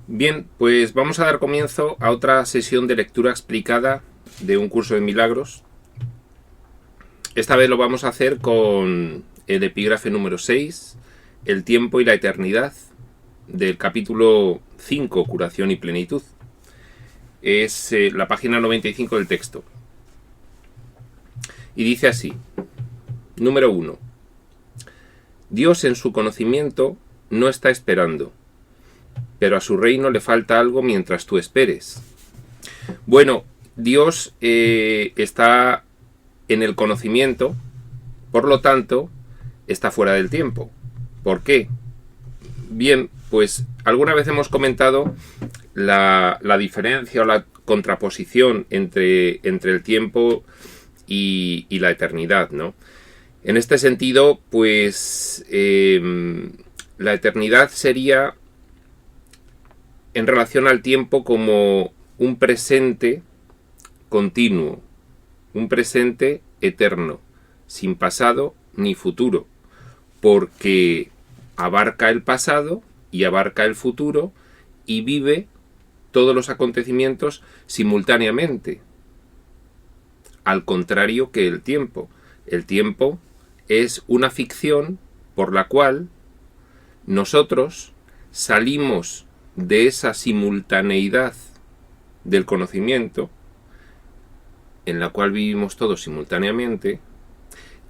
Bien, pues vamos a dar comienzo a otra sesión de lectura explicada de un curso de milagros. Esta vez lo vamos a hacer con el epígrafe número 6, el tiempo y la eternidad, del capítulo 5, curación y plenitud. Es la página 95 del texto. Y dice así: número 1. Dios en su conocimiento no está esperando, pero a su reino le falta algo mientras tú esperes. Bueno, Dios está en el conocimiento, por lo tanto, está fuera del tiempo. ¿Por qué? Bien, pues alguna vez hemos comentado la diferencia o la contraposición entre el tiempo y la eternidad, ¿no? En este sentido, pues la eternidad sería en relación al tiempo como un presente continuo, un presente eterno, sin pasado ni futuro, porque abarca el pasado y abarca el futuro y vive todos los acontecimientos simultáneamente, al contrario que el tiempo. El tiempo es una ficción por la cual nosotros salimos de esa simultaneidad del conocimiento, en la cual vivimos todos simultáneamente,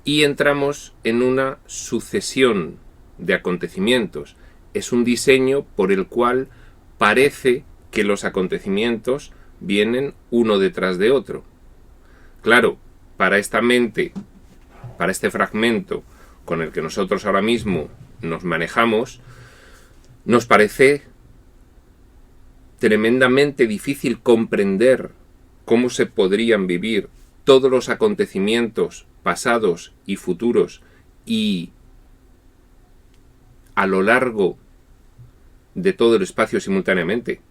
y entramos en una sucesión de acontecimientos. Es un diseño por el cual parece que los acontecimientos vienen uno detrás de otro. Claro, para esta mente, para este fragmento con el que nosotros ahora mismo nos manejamos, nos parece tremendamente difícil comprender cómo se podrían vivir todos los acontecimientos pasados y futuros y a lo largo de todo el espacio simultáneamente.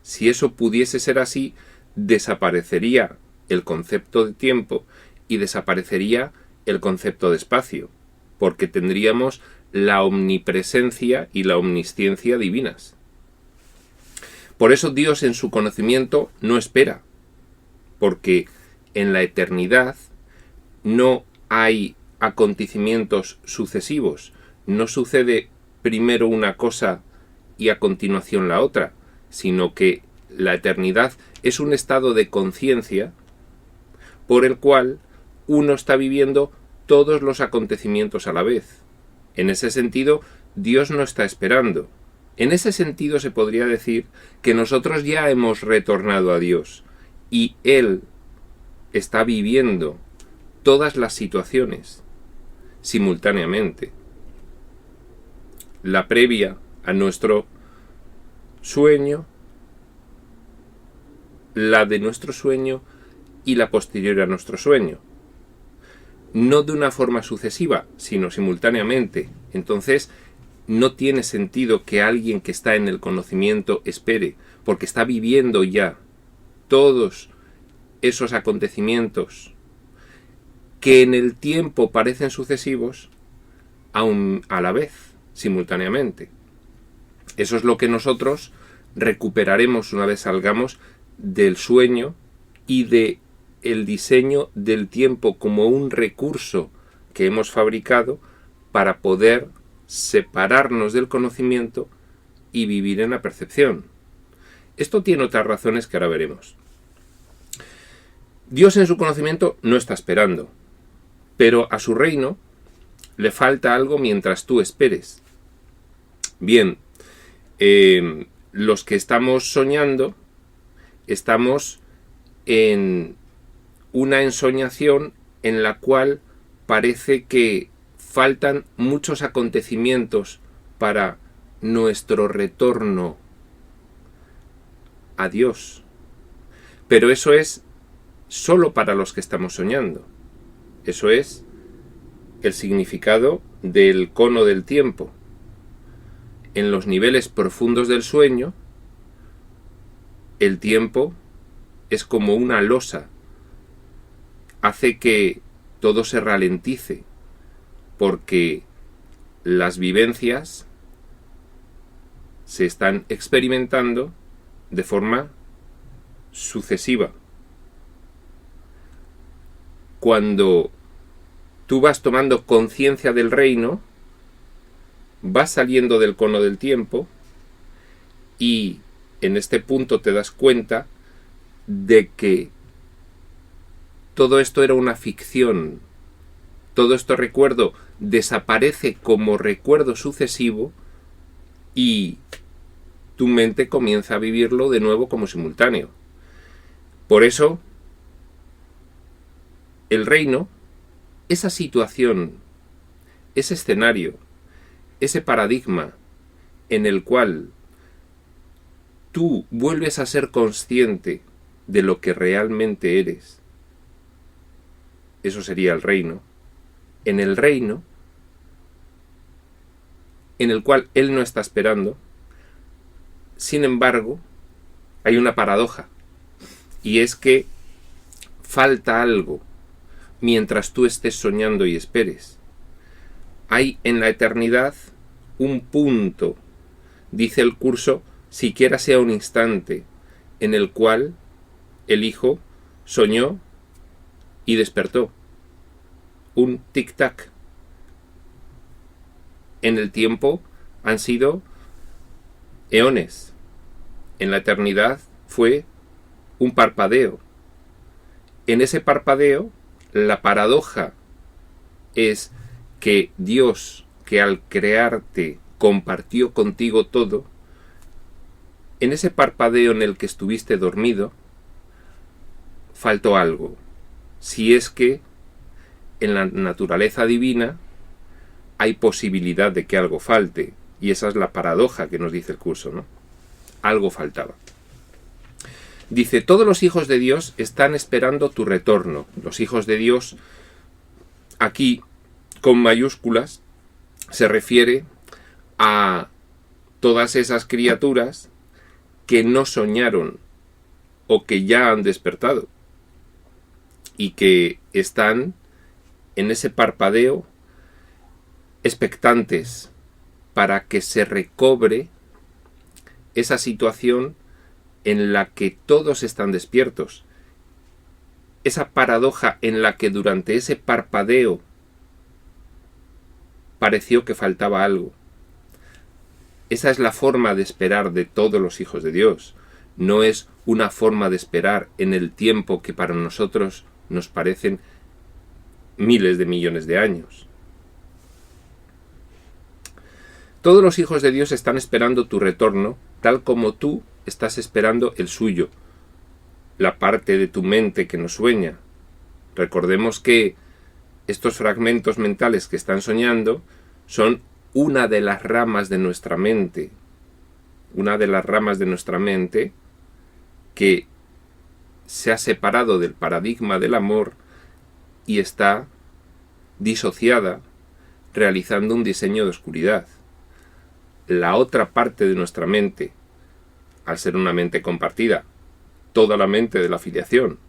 Si eso pudiese ser así, desaparecería el concepto de tiempo y desaparecería el concepto de espacio, porque tendríamos la omnipresencia y la omnisciencia divinas. Por eso Dios en su conocimiento no espera, porque en la eternidad no hay acontecimientos sucesivos, no sucede primero una cosa y a continuación la otra, sino que la eternidad es un estado de conciencia por el cual uno está viviendo todos los acontecimientos a la vez. En ese sentido, Dios no está esperando. En ese sentido se podría decir que nosotros ya hemos retornado a Dios y Él está viviendo todas las situaciones simultáneamente. La previa a nuestro sueño, la de nuestro sueño y la posterior a nuestro sueño. No de una forma sucesiva, sino simultáneamente. Entonces, no tiene sentido que alguien que está en el conocimiento espere, porque está viviendo ya todos esos acontecimientos que en el tiempo parecen sucesivos, aún a la vez, simultáneamente. Eso es lo que nosotros recuperaremos una vez salgamos del sueño y de el diseño del tiempo como un recurso que hemos fabricado para poder separarnos del conocimiento y vivir en la percepción. Esto tiene otras razones que ahora veremos. Dios en su conocimiento no está esperando, pero a su reino le falta algo mientras tú esperes. Bien, los que estamos soñando, estamos en una ensoñación en la cual parece que faltan muchos acontecimientos para nuestro retorno a Dios. Pero eso es solo para los que estamos soñando. Eso es el significado del cono del tiempo. En los niveles profundos del sueño, el tiempo es como una losa. Hace que todo se ralentice, porque las vivencias se están experimentando de forma sucesiva. Cuando tú vas tomando conciencia del reino, vas saliendo del cono del tiempo y en este punto te das cuenta de que todo esto era una ficción. Todo este recuerdo desaparece como recuerdo sucesivo y tu mente comienza a vivirlo de nuevo como simultáneo. Por eso, el reino, esa situación, ese escenario, ese paradigma en el cual tú vuelves a ser consciente de lo que realmente eres, eso sería el reino. En el reino, en el cual él no está esperando, sin embargo, hay una paradoja, y es que falta algo mientras tú estés soñando y esperes. Hay en la eternidad un punto, dice el curso, siquiera sea un instante, en el cual el Hijo soñó y despertó. Un tic-tac. En el tiempo han sido eones. En la eternidad fue un parpadeo. En ese parpadeo, la paradoja es que Dios, que al crearte compartió contigo todo, en ese parpadeo en el que estuviste dormido, faltó algo. Si es que en la naturaleza divina hay posibilidad de que algo falte, y esa es la paradoja que nos dice el curso, ¿no? Algo faltaba. Dice, todos los hijos de Dios están esperando tu retorno. Los hijos de Dios, aquí con mayúsculas, se refiere a todas esas criaturas que no soñaron o que ya han despertado y que están en ese parpadeo expectantes para que se recobre esa situación en la que todos están despiertos. Esa paradoja en la que durante ese parpadeo pareció que faltaba algo. Esa es la forma de esperar de todos los hijos de Dios. No es una forma de esperar en el tiempo que para nosotros nos parecen miles de millones de años. Todos los hijos de Dios están esperando tu retorno, tal como tú estás esperando el suyo, la parte de tu mente que no sueña. Recordemos que estos fragmentos mentales que están soñando son una de las ramas de nuestra mente, que se ha separado del paradigma del amor y está disociada, realizando un diseño de oscuridad. La otra parte de nuestra mente, al ser una mente compartida, toda la mente de la filiación,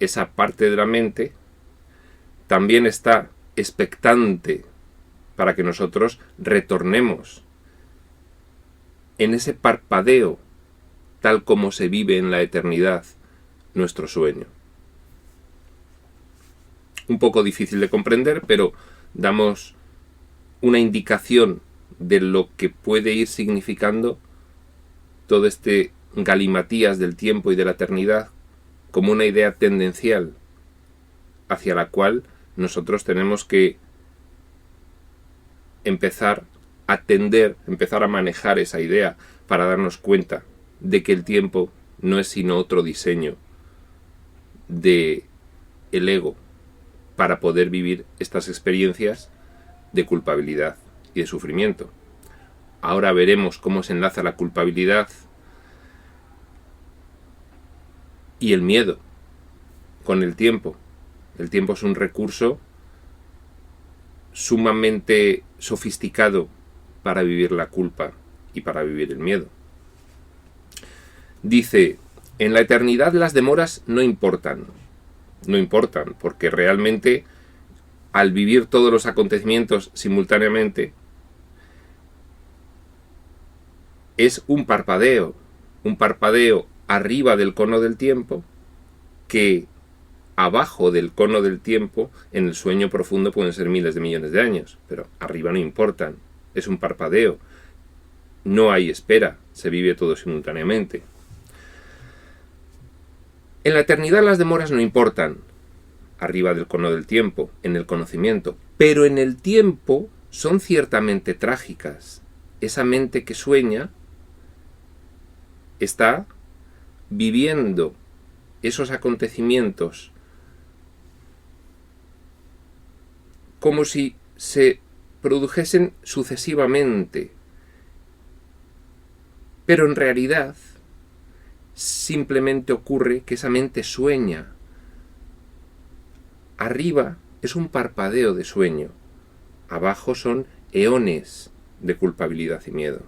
esa parte de la mente también está expectante para que nosotros retornemos en ese parpadeo, tal como se vive en la eternidad nuestro sueño. Un poco difícil de comprender, pero damos una indicación de lo que puede ir significando todo este galimatías del tiempo y de la eternidad como una idea tendencial hacia la cual nosotros tenemos que empezar a tender, empezar a manejar esa idea para darnos cuenta de que el tiempo no es sino otro diseño de el ego para poder vivir estas experiencias de culpabilidad y de sufrimiento. Ahora veremos cómo se enlaza la culpabilidad y el miedo con el tiempo. El tiempo es un recurso sumamente sofisticado para vivir la culpa y para vivir el miedo. Dice, en la eternidad las demoras no importan, porque realmente al vivir todos los acontecimientos simultáneamente, es un parpadeo arriba del cono del tiempo, que abajo del cono del tiempo, en el sueño profundo pueden ser miles de millones de años, pero arriba no importan, es un parpadeo, no hay espera, se vive todo simultáneamente. En la eternidad las demoras no importan, arriba del cono del tiempo, en el conocimiento, pero en el tiempo son ciertamente trágicas. Esa mente que sueña está viviendo esos acontecimientos como si se produjesen sucesivamente, pero en realidad simplemente ocurre que esa mente sueña. Arriba es un parpadeo de sueño, abajo son eones de culpabilidad y miedo.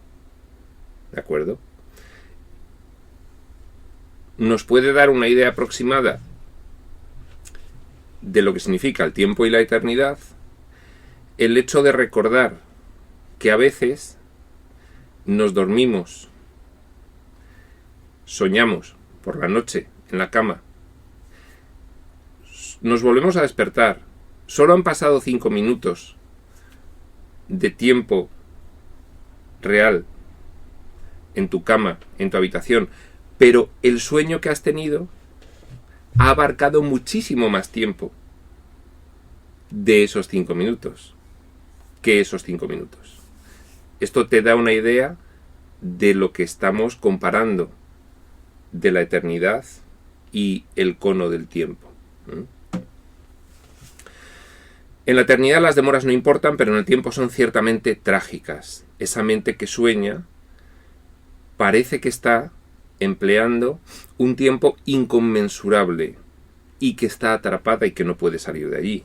¿De acuerdo? Nos puede dar una idea aproximada de lo que significa el tiempo y la eternidad el hecho de recordar que a veces nos dormimos, soñamos por la noche en la cama, nos volvemos a despertar, solo han pasado 5 minutos de tiempo real en tu cama, en tu habitación, pero el sueño que has tenido ha abarcado muchísimo más tiempo de esos 5 minutos que esos 5 minutos. Esto te da una idea de lo que estamos comparando de la eternidad y el cono del tiempo. En la eternidad las demoras no importan, pero en el tiempo son ciertamente trágicas. Esa mente que sueña parece que está empleando un tiempo inconmensurable y que está atrapada y que no puede salir de allí.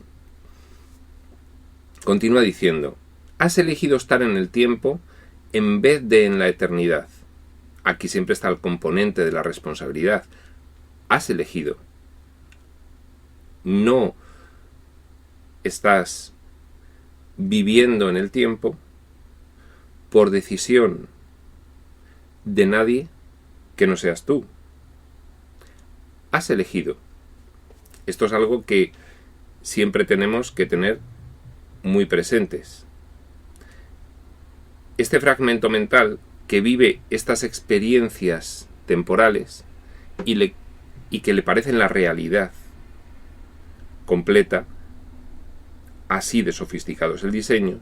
Continúa diciendo, has elegido estar en el tiempo en vez de en la eternidad. Aquí siempre está el componente de la responsabilidad. Has elegido. No estás viviendo en el tiempo por decisión de nadie que no seas tú. Has elegido. Esto es algo que siempre tenemos que tener muy presentes. Este fragmento mental que vive estas experiencias temporales y que le parecen la realidad completa, así de sofisticado es el diseño,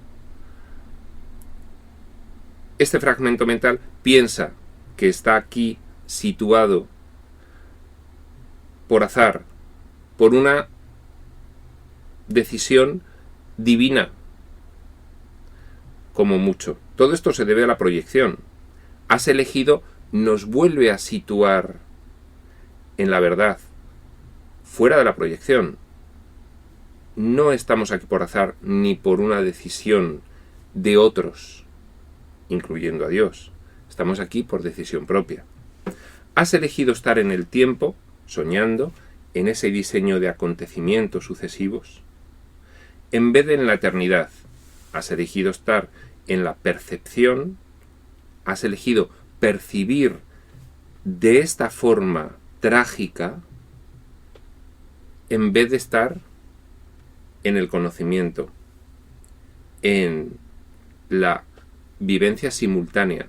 este fragmento mental piensa que está aquí situado por azar, por una decisión divina, como mucho. Todo esto se debe a la proyección. Has elegido nos vuelve a situar en la verdad, fuera de la proyección. No estamos aquí por azar ni por una decisión de otros, incluyendo a Dios. Estamos aquí por decisión propia. Has elegido estar en el tiempo, soñando, en ese diseño de acontecimientos sucesivos, en vez de en la eternidad. Has elegido estar en la percepción, has elegido percibir de esta forma trágica, en vez de estar en el conocimiento, en la vivencia simultánea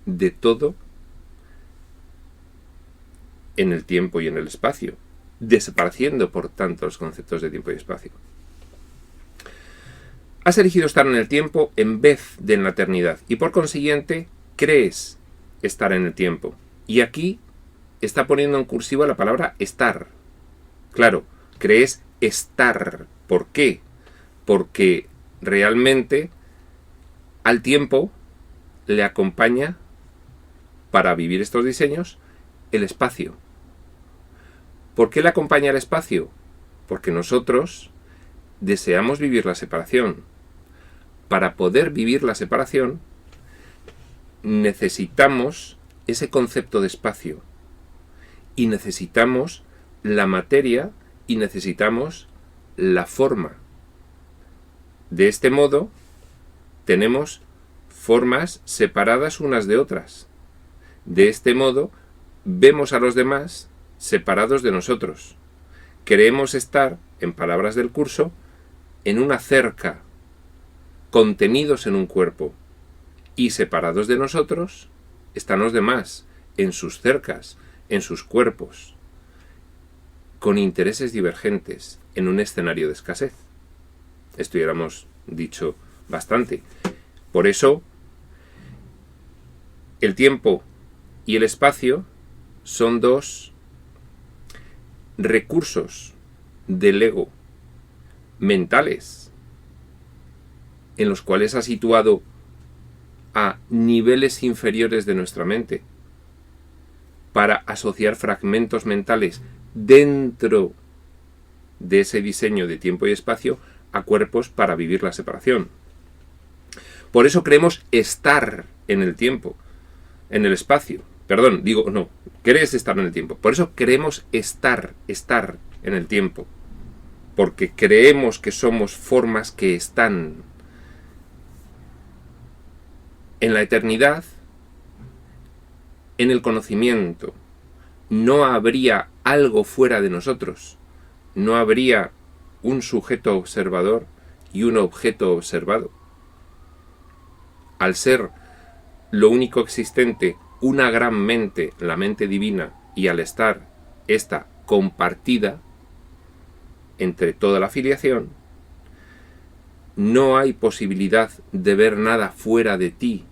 de todo en el tiempo y en el espacio, desapareciendo por tanto los conceptos de tiempo y espacio. Has elegido estar en el tiempo en vez de en la eternidad y por consiguiente crees estar en el tiempo. Y aquí está poniendo en cursiva la palabra estar. Claro, crees estar. ¿Por qué? Porque realmente al tiempo le acompaña, para vivir estos diseños, el espacio. ¿Por qué le acompaña el espacio? Porque nosotros deseamos vivir la separación. Para poder vivir la separación, necesitamos ese concepto de espacio. Y necesitamos la materia y necesitamos la forma. De este modo, tenemos formas separadas unas de otras. De este modo, vemos a los demás separados de nosotros. Creemos estar, en palabras del curso, en una cerca, contenidos en un cuerpo, y separados de nosotros están los demás, en sus cercas, en sus cuerpos, con intereses divergentes, en un escenario de escasez. Esto ya lo hemos dicho bastante. Por eso, el tiempo y el espacio son dos recursos del ego mentales en los cuales ha situado a niveles inferiores de nuestra mente para asociar fragmentos mentales dentro de ese diseño de tiempo y espacio a cuerpos para vivir la separación. Por eso creemos estar en el tiempo, en el espacio. Crees estar en el tiempo. Por eso creemos estar en el tiempo. Porque creemos que somos formas que están en la eternidad, en el conocimiento. No habría algo fuera de nosotros. No habría un sujeto observador y un objeto observado. Al ser lo único existente, una gran mente, la mente divina, y al estar esta compartida entre toda la filiación, no hay posibilidad de ver nada fuera de ti.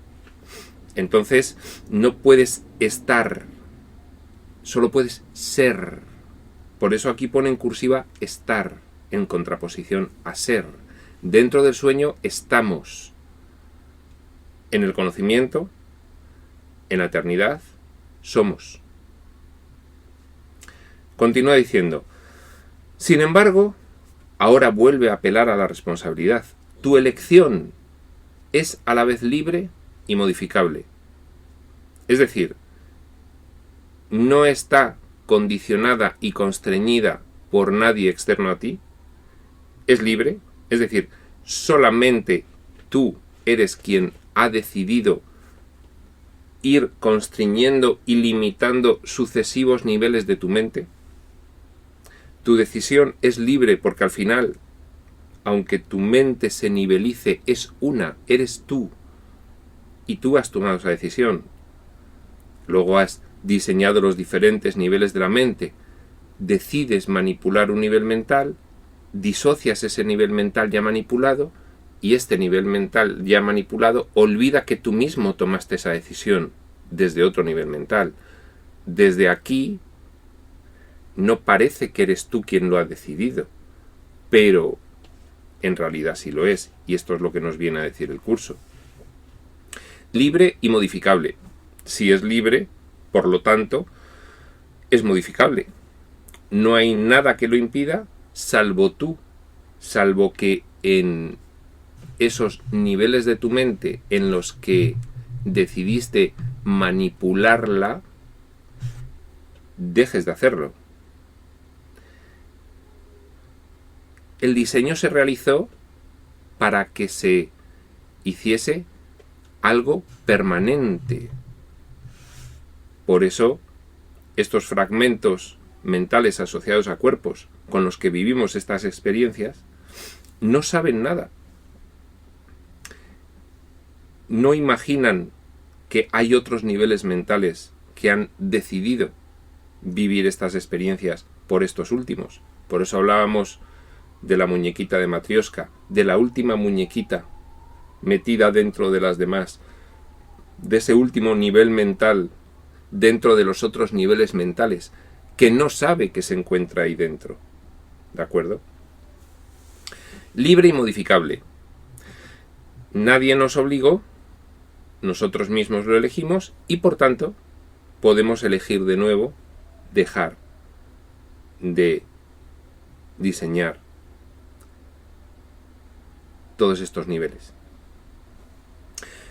Entonces no puedes estar, solo puedes ser. Por eso aquí pone en cursiva estar, en contraposición a ser. Dentro del sueño estamos. En el conocimiento, en la eternidad, somos. Continúa diciendo, sin embargo, ahora vuelve a apelar a la responsabilidad. Tu elección es a la vez libre y modificable. Es decir, no está condicionada y constreñida por nadie externo a ti. Es libre, es decir, solamente tú eres quien ha decidido ir constriñendo y limitando sucesivos niveles de tu mente. Tu decisión es libre porque al final, aunque tu mente se nivelice, es una, eres tú. Y tú has tomado esa decisión. Luego has diseñado los diferentes niveles de la mente. Decides manipular un nivel mental, disocias ese nivel mental ya manipulado, y este nivel mental ya manipulado olvida que tú mismo tomaste esa decisión desde otro nivel mental. Desde aquí no parece que eres tú quien lo ha decidido, pero en realidad sí lo es, y esto es lo que nos viene a decir el curso. Libre y modificable. Si es libre, por lo tanto, es modificable. No hay nada que lo impida, salvo tú, salvo que en esos niveles de tu mente en los que decidiste manipularla, dejes de hacerlo. El diseño se realizó para que se hiciese algo permanente. Por eso, estos fragmentos mentales asociados a cuerpos con los que vivimos estas experiencias no saben nada. No imaginan que hay otros niveles mentales que han decidido vivir estas experiencias por estos últimos. Por eso hablábamos de la muñequita de Matrioska, de la última muñequita metida dentro de las demás, de ese último nivel mental dentro de los otros niveles mentales, que no sabe que se encuentra ahí dentro. ¿De acuerdo? Libre y modificable. Nadie nos obligó, nosotros mismos lo elegimos y por tanto podemos elegir de nuevo dejar de diseñar todos estos niveles.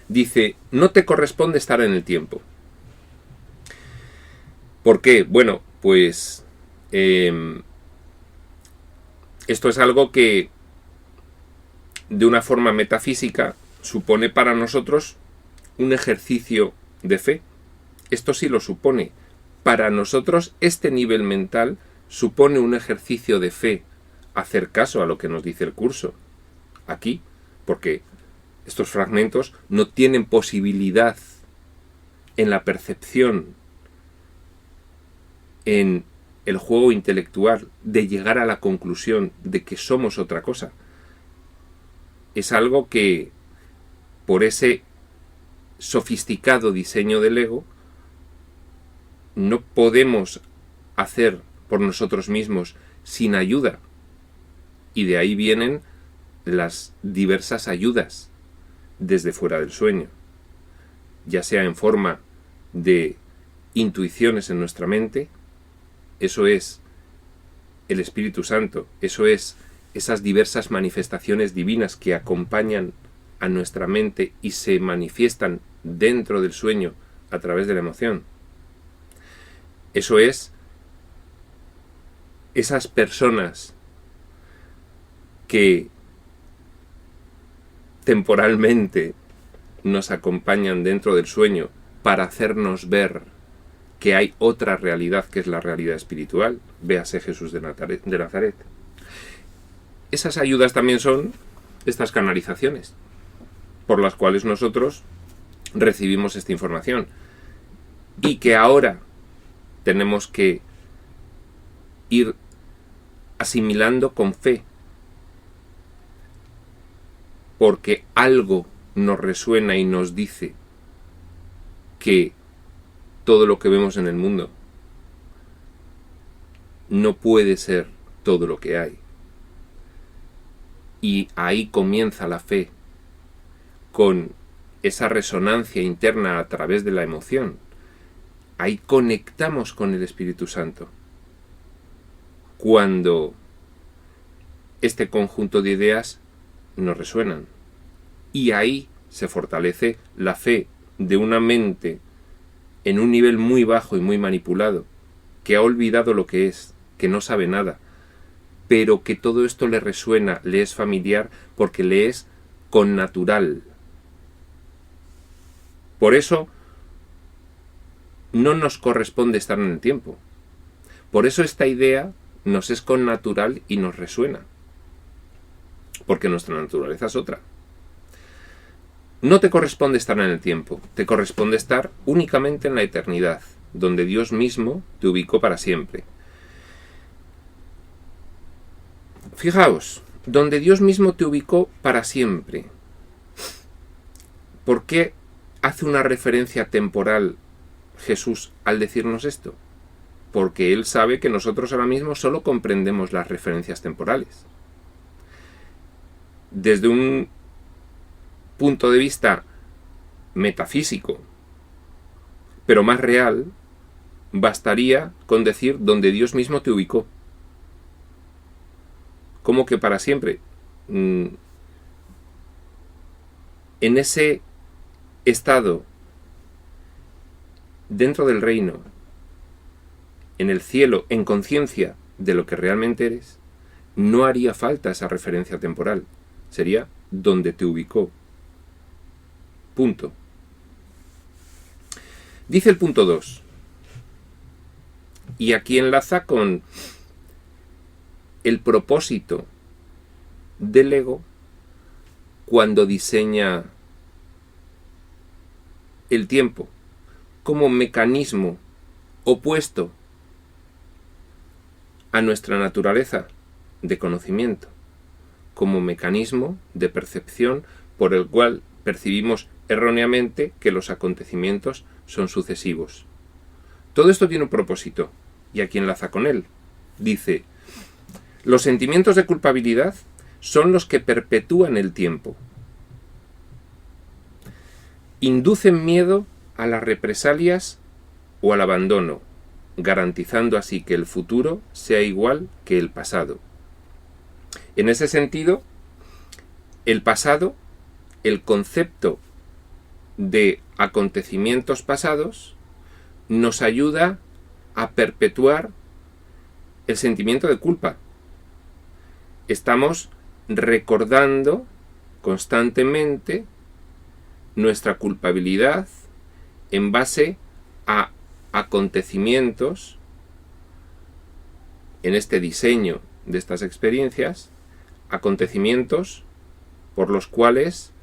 Dice, no te corresponde estar en el tiempo. ¿Por qué? Bueno, pues esto es algo que de una forma metafísica supone para nosotros un ejercicio de fe. Esto sí lo supone. Para nosotros este nivel mental supone un ejercicio de fe, hacer caso a lo que nos dice el curso. Aquí, porque estos fragmentos no tienen posibilidad en la percepción, en el juego intelectual, de llegar a la conclusión de que somos otra cosa. Es algo que, por ese sofisticado diseño del ego, no podemos hacer por nosotros mismos sin ayuda. Y de ahí vienen las diversas ayudas desde fuera del sueño, ya sea en forma de intuiciones en nuestra mente, eso es el Espíritu Santo, eso es esas diversas manifestaciones divinas que acompañan a nuestra mente y se manifiestan dentro del sueño a través de la emoción. Eso es esas personas que temporalmente nos acompañan dentro del sueño para hacernos ver que hay otra realidad que es la realidad espiritual. Véase Jesús de Nazaret. Esas ayudas también son estas canalizaciones por las cuales nosotros recibimos esta información y que ahora tenemos que ir asimilando con fe, porque algo nos resuena y nos dice que todo lo que vemos en el mundo no puede ser todo lo que hay. Y ahí comienza la fe, con esa resonancia interna a través de la emoción. Ahí conectamos con el Espíritu Santo. Cuando este conjunto de ideas nos resuenan. Y ahí se fortalece la fe de una mente en un nivel muy bajo y muy manipulado, que ha olvidado lo que es, que no sabe nada, pero que todo esto le resuena, le es familiar, porque le es connatural. Por eso no nos corresponde estar en el tiempo. Por eso esta idea nos es connatural y nos resuena, porque nuestra naturaleza es otra. No te corresponde estar en el tiempo, te corresponde estar únicamente en la eternidad, donde Dios mismo te ubicó para siempre. Fijaos, donde Dios mismo te ubicó para siempre. ¿Por qué hace una referencia temporal Jesús al decirnos esto? Porque Él sabe que nosotros ahora mismo solo comprendemos las referencias temporales. Desde un punto de vista metafísico, pero más real, bastaría con decir donde Dios mismo te ubicó. ¿Cómo que para siempre? En ese estado, dentro del reino, en el cielo, en conciencia de lo que realmente eres, no haría falta esa referencia temporal. Sería donde te ubicó. Punto. Dice el punto 2. Y aquí enlaza con el propósito del ego cuando diseña el tiempo como mecanismo opuesto a nuestra naturaleza de conocimiento, como mecanismo de percepción por el cual percibimos erróneamente que los acontecimientos son sucesivos. Todo esto tiene un propósito, y aquí enlaza con él. Dice: los sentimientos de culpabilidad son los que perpetúan el tiempo. Inducen miedo a las represalias o al abandono, garantizando así que el futuro sea igual que el pasado. En ese sentido, el pasado, el concepto de acontecimientos pasados, nos ayuda a perpetuar el sentimiento de culpa. Estamos recordando constantemente nuestra culpabilidad en base a acontecimientos en este diseño de estas experiencias, acontecimientos por los cuales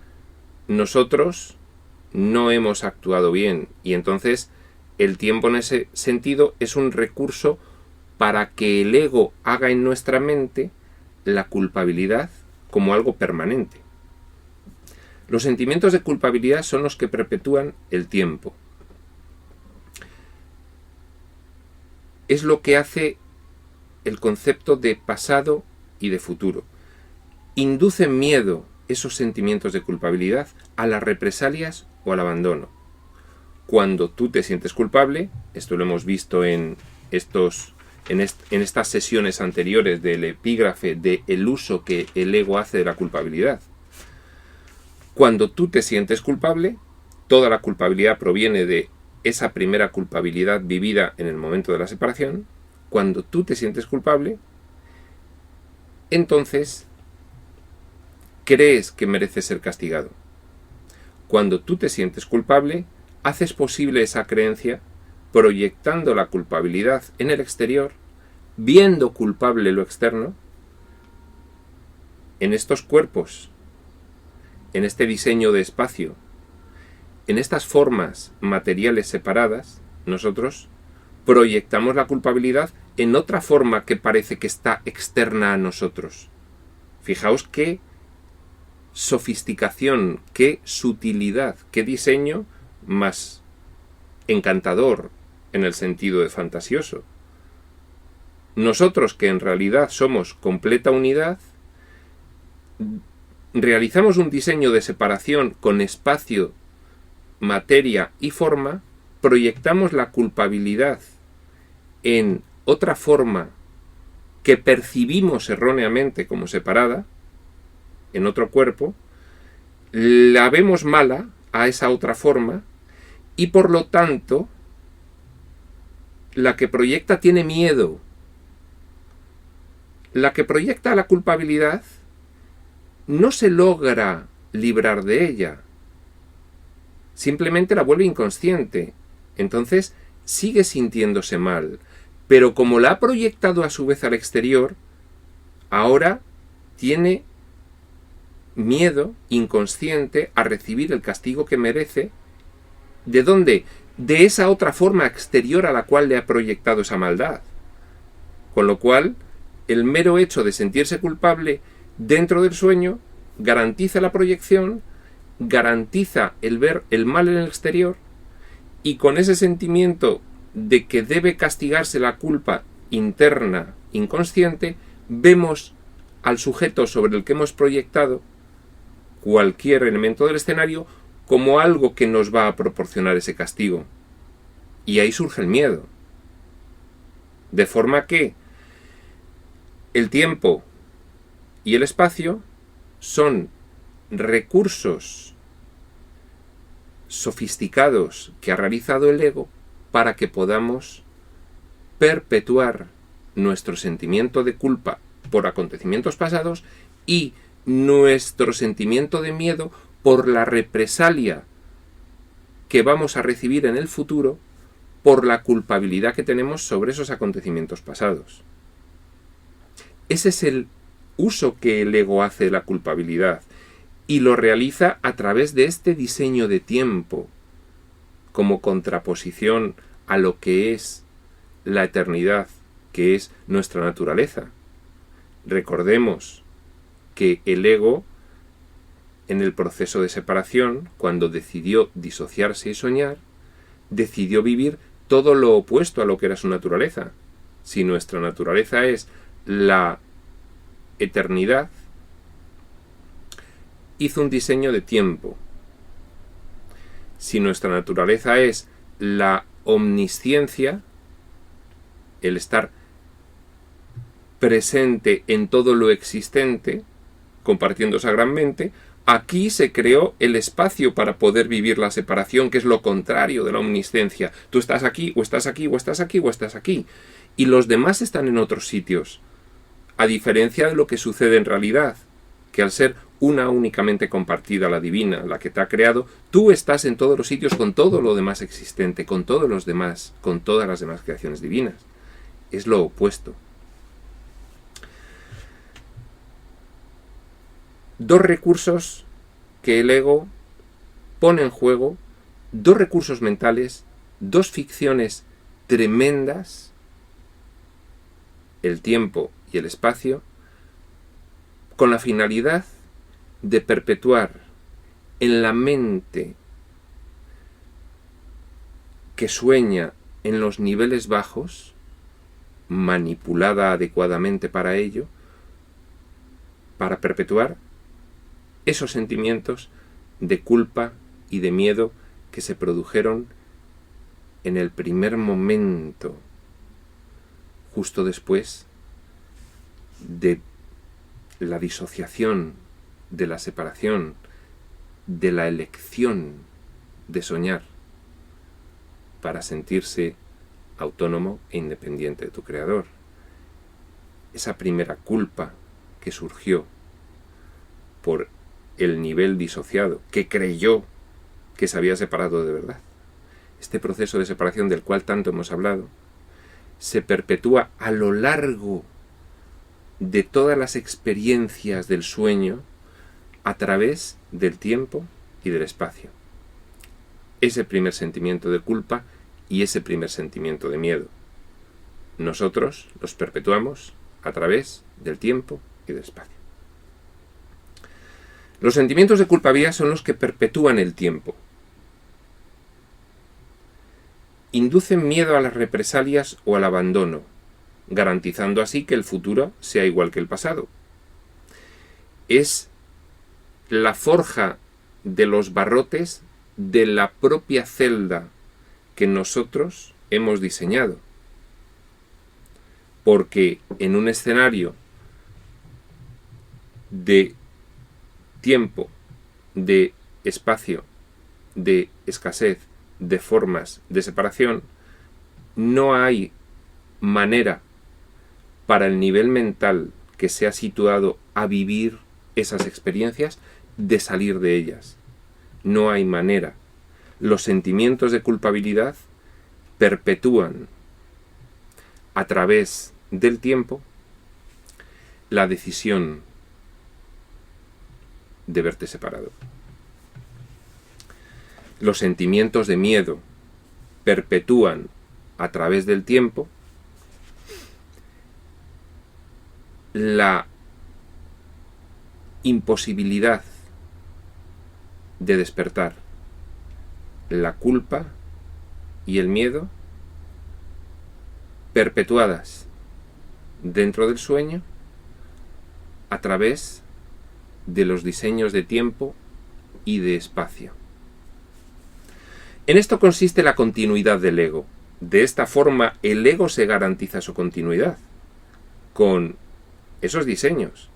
nosotros no hemos actuado bien, y entonces el tiempo en ese sentido es un recurso para que el ego haga en nuestra mente la culpabilidad como algo permanente. Los sentimientos de culpabilidad son los que perpetúan el tiempo. Es lo que hace el concepto de pasado y de futuro. Inducen miedo esos sentimientos de culpabilidad a las represalias o al abandono. Cuando tú te sientes culpable, esto lo hemos visto en estas sesiones anteriores del epígrafe del uso que el ego hace de la culpabilidad. Cuando tú te sientes culpable, toda la culpabilidad proviene de esa primera culpabilidad vivida en el momento de la separación. Cuando tú te sientes culpable, entonces crees que mereces ser castigado. Cuando tú te sientes culpable, haces posible esa creencia proyectando la culpabilidad en el exterior, viendo culpable lo externo, en estos cuerpos, en este diseño de espacio, en estas formas materiales separadas. Nosotros proyectamos la culpabilidad en otra forma que parece que está externa a nosotros. Fijaos qué sofisticación, qué sutilidad, qué diseño más encantador en el sentido de fantasioso. Nosotros, que en realidad somos completa unidad, realizamos un diseño de separación con espacio, materia y forma, proyectamos la culpabilidad en otra forma que percibimos erróneamente como separada, en otro cuerpo, la vemos mala a esa otra forma, y por lo tanto la que proyecta tiene miedo. La que proyecta la culpabilidad no se logra librar de ella, simplemente la vuelve inconsciente. Entonces sigue sintiéndose mal, pero como la ha proyectado a su vez al exterior, ahora tiene miedo inconsciente a recibir el castigo que merece. ¿De dónde? De esa otra forma exterior a la cual le ha proyectado esa maldad. Con lo cual, el mero hecho de sentirse culpable dentro del sueño garantiza la proyección, garantiza el ver el mal en el exterior, y con ese sentimiento de que debe castigarse la culpa interna, inconsciente, vemos al sujeto sobre el que hemos proyectado cualquier elemento del escenario como algo que nos va a proporcionar ese castigo. Y ahí surge el miedo. De forma que el tiempo y el espacio son recursos sofisticados que ha realizado el ego para que podamos perpetuar nuestro sentimiento de culpa por acontecimientos pasados y nuestro sentimiento de miedo por la represalia que vamos a recibir en el futuro por la culpabilidad que tenemos sobre esos acontecimientos pasados. Ese es el uso que el ego hace de la culpabilidad, y lo realiza a través de este diseño de tiempo, como contraposición a lo que es la eternidad, que es nuestra naturaleza. Recordemos que el ego, en el proceso de separación, cuando decidió disociarse y soñar, decidió vivir todo lo opuesto a lo que era su naturaleza. Si nuestra naturaleza es la eternidad, hizo un diseño de tiempo. Si nuestra naturaleza es la omnisciencia, el estar presente en todo lo existente, compartiendo esa gran mente, aquí se creó el espacio para poder vivir la separación, que es lo contrario de la omnisciencia. Tú estás aquí, o estás aquí, o estás aquí, o estás aquí. Y los demás están en otros sitios. A diferencia de lo que sucede en realidad. que al ser una únicamente compartida, la divina, la que te ha creado, tú estás en todos los sitios con todo lo demás existente, con todos los demás, con todas las demás creaciones divinas. Es lo opuesto. Dos recursos que el ego pone en juego, dos recursos mentales, dos ficciones tremendas, el tiempo y el espacio, con la finalidad de perpetuar en la mente que sueña en los niveles bajos, manipulada adecuadamente para ello, para perpetuar esos sentimientos de culpa y de miedo que se produjeron en el primer momento, justo después de la disociación, de la separación, de la elección de soñar para sentirse autónomo e independiente de tu creador. Esa primera culpa que surgió por el nivel disociado, que creyó que se había separado de verdad. Este proceso de separación del cual tanto hemos hablado se perpetúa a lo largo de todas las experiencias del sueño a través del tiempo y del espacio. Ese primer sentimiento de culpa y ese primer sentimiento de miedo. Nosotros los perpetuamos a través del tiempo y del espacio. Los sentimientos de culpabilidad son los que perpetúan el tiempo. Inducen miedo a las represalias o al abandono, garantizando así que el futuro sea igual que el pasado. Es la forja de los barrotes de la propia celda que nosotros hemos diseñado. Porque en un escenario de tiempo, de espacio, de escasez, de formas de separación, no hay manera para el nivel mental que se ha situado a vivir esas experiencias de salir de ellas. No hay manera. Los sentimientos de culpabilidad perpetúan a través del tiempo la decisión de verte separado. Los sentimientos de miedo perpetúan a través del tiempo la imposibilidad de despertar. La culpa y el miedo perpetuadas dentro del sueño a través de los diseños de tiempo y de espacio. En esto consiste la continuidad del ego. De esta forma el ego se garantiza su continuidad con esos diseños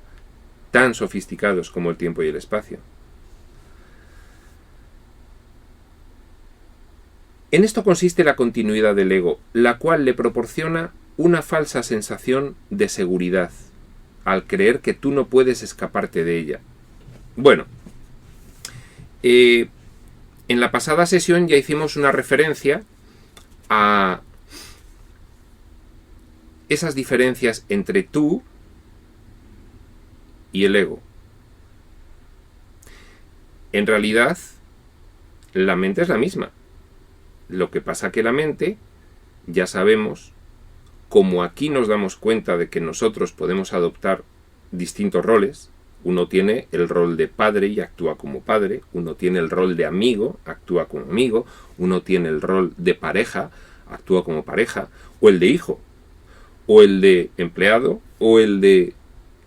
tan sofisticados como el tiempo y el espacio. En esto consiste la continuidad del ego, la cual le proporciona una falsa sensación de seguridad, al creer que tú no puedes escaparte de ella. Bueno, en la pasada sesión ya hicimos una referencia a esas diferencias entre tú y el ego. En realidad, la mente es la misma. Lo que pasa que la mente, ya sabemos, como aquí nos damos cuenta de que nosotros podemos adoptar distintos roles, uno tiene el rol de padre y actúa como padre, uno tiene el rol de amigo, actúa como amigo, uno tiene el rol de pareja, actúa como pareja, o el de hijo, o el de empleado, o el de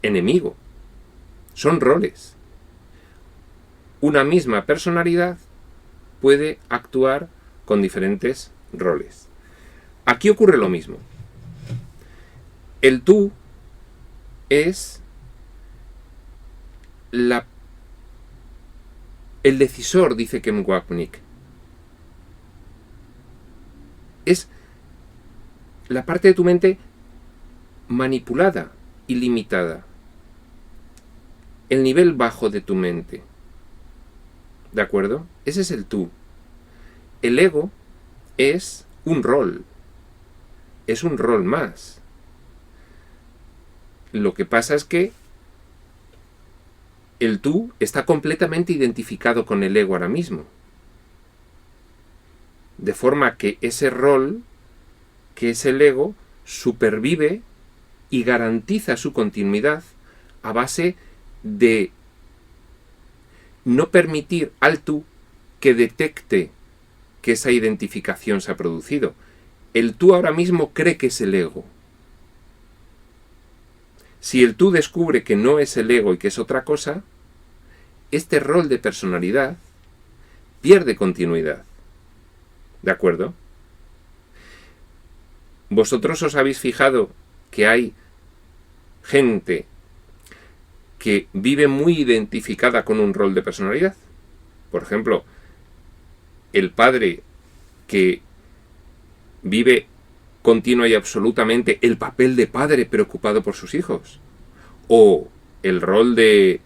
enemigo. Son roles. Una misma personalidad puede actuar con diferentes roles. Aquí ocurre lo mismo. El tú es el decisor, dice Ken Wapnick. Es la parte de tu mente manipulada y limitada. el nivel bajo de tu mente. ¿De acuerdo? Ese es el tú. El ego es un rol. Es un rol más. Lo que pasa es que el tú está completamente identificado con el ego ahora mismo. De forma que ese rol, que es el ego, supervive y garantiza su continuidad a base de no permitir al tú que detecte que esa identificación se ha producido. El tú ahora mismo cree que es el ego. Si el tú descubre que no es el ego y que es otra cosa, este rol de personalidad pierde continuidad. ¿De acuerdo? Vosotros os habéis fijado que hay gente que vive muy identificada con un rol de personalidad. Por ejemplo, el padre que vive continua y absolutamente el papel de padre preocupado por sus hijos. O el rol de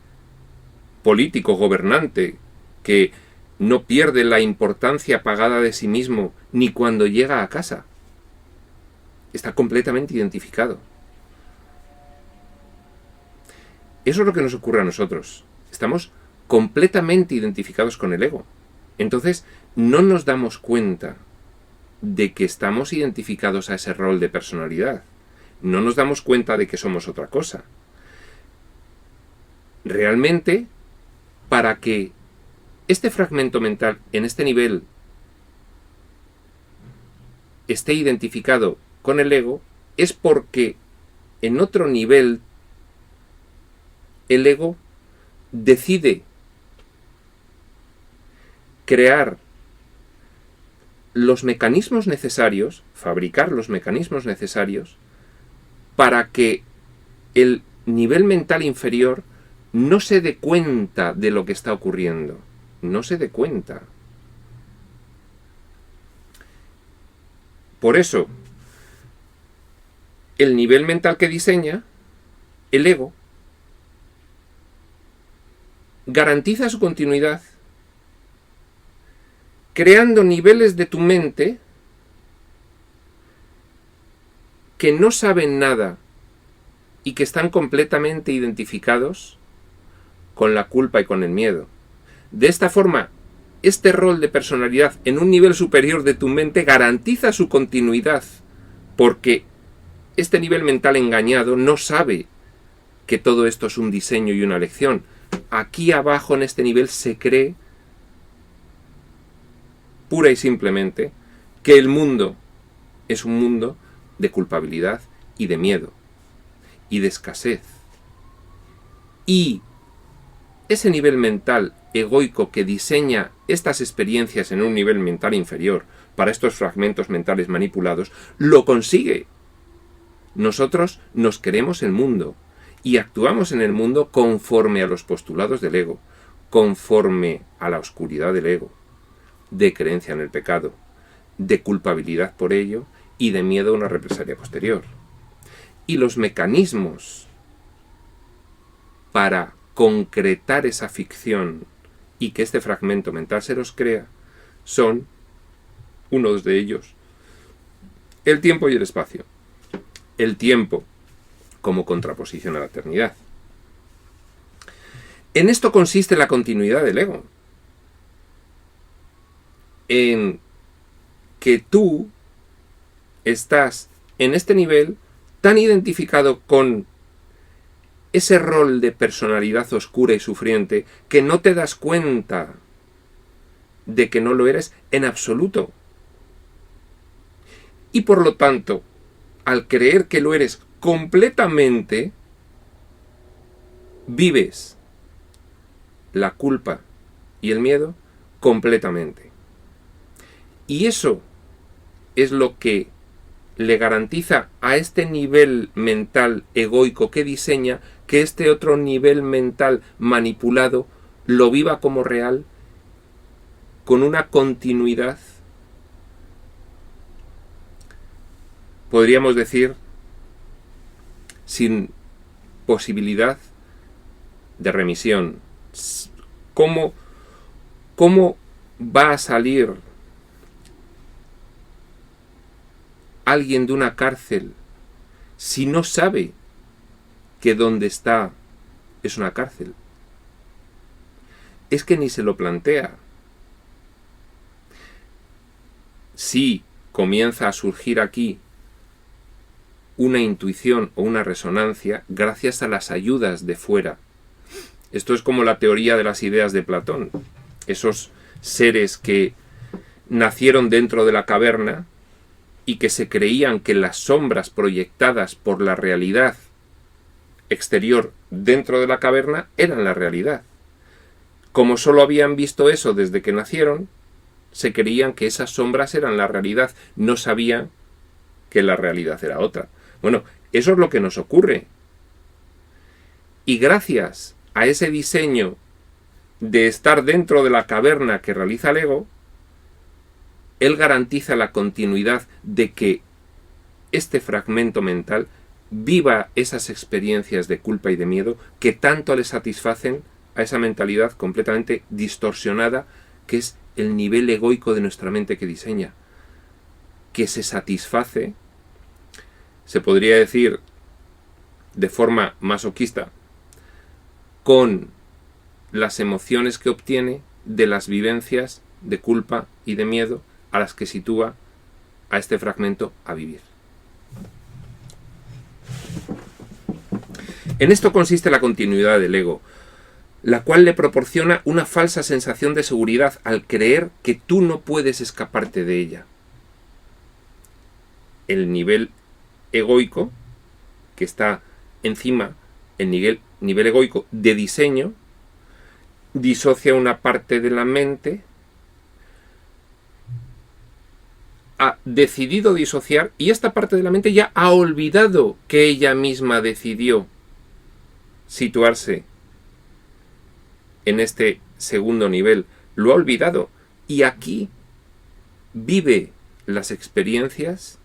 político gobernante que no pierde la importancia pagada de sí mismo ni cuando llega a casa. Está completamente identificado. Eso es lo que nos ocurre a nosotros. Estamos completamente identificados con el ego. Entonces, no nos damos cuenta de que estamos identificados a ese rol de personalidad. No nos damos cuenta de que somos otra cosa. Realmente, para que este fragmento mental en este nivel esté identificado con el ego, es porque en otro nivel el ego decide crear los mecanismos necesarios, fabricar los mecanismos necesarios para que el nivel mental inferior no se dé cuenta de lo que está ocurriendo. No se dé cuenta. Por eso, el nivel mental que diseña, el ego, garantiza su continuidad creando niveles de tu mente que no saben nada y que están completamente identificados con la culpa y con el miedo. De esta forma, este rol de personalidad en un nivel superior de tu mente garantiza su continuidad, porque este nivel mental engañado no sabe que todo esto es un diseño y una lección. Aquí abajo en este nivel se cree pura y simplemente que el mundo es un mundo de culpabilidad y de miedo y de escasez. Y ese nivel mental egoico que diseña estas experiencias en un nivel mental inferior para estos fragmentos mentales manipulados, lo consigue. Nosotros nos creemos el mundo y actuamos en el mundo conforme a los postulados del ego, conforme a la oscuridad del ego, de creencia en el pecado, de culpabilidad por ello y de miedo a una represalia posterior. Y los mecanismos para concretar esa ficción y que este fragmento mental se los crea son, unos de ellos, el tiempo y el espacio. El tiempo como contraposición a la eternidad. En esto consiste la continuidad del ego. En que tú estás en este nivel tan identificado con ese rol de personalidad oscura y sufriente que no te das cuenta de que no lo eres en absoluto. Y por lo tanto, al creer que lo eres completamente, vives la culpa y el miedo completamente. Y eso es lo que le garantiza a este nivel mental egoico que diseña que este otro nivel mental manipulado lo viva como real con una continuidad, podríamos decir, sin posibilidad de remisión. ¿Cómo va a salir alguien de una cárcel si no sabe que donde está es una cárcel? Es que ni se lo plantea. Si comienza a surgir aquí una intuición o una resonancia gracias a las ayudas de fuera. Esto es como la teoría de las ideas de Platón. Esos seres que nacieron dentro de la caverna y que se creían que las sombras proyectadas por la realidad exterior dentro de la caverna eran la realidad. Como solo habían visto eso desde que nacieron, se creían que esas sombras eran la realidad, no sabían que la realidad era otra. Bueno, eso es lo que nos ocurre. Y gracias a ese diseño de estar dentro de la caverna que realiza el ego, él garantiza la continuidad de que este fragmento mental viva esas experiencias de culpa y de miedo que tanto le satisfacen a esa mentalidad completamente distorsionada que es el nivel egoico de nuestra mente que diseña, que se satisface, se podría decir de forma masoquista, con las emociones que obtiene de las vivencias de culpa y de miedo a las que sitúa a este fragmento a vivir. En esto consiste la continuidad del ego, la cual le proporciona una falsa sensación de seguridad al creer que tú no puedes escaparte de ella. El nivel egoico, que está encima, el nivel egoico de diseño, disocia una parte de la mente, ha decidido disociar y esta parte de la mente ya ha olvidado que ella misma decidió situarse en este segundo nivel, lo ha olvidado y aquí vive las experiencias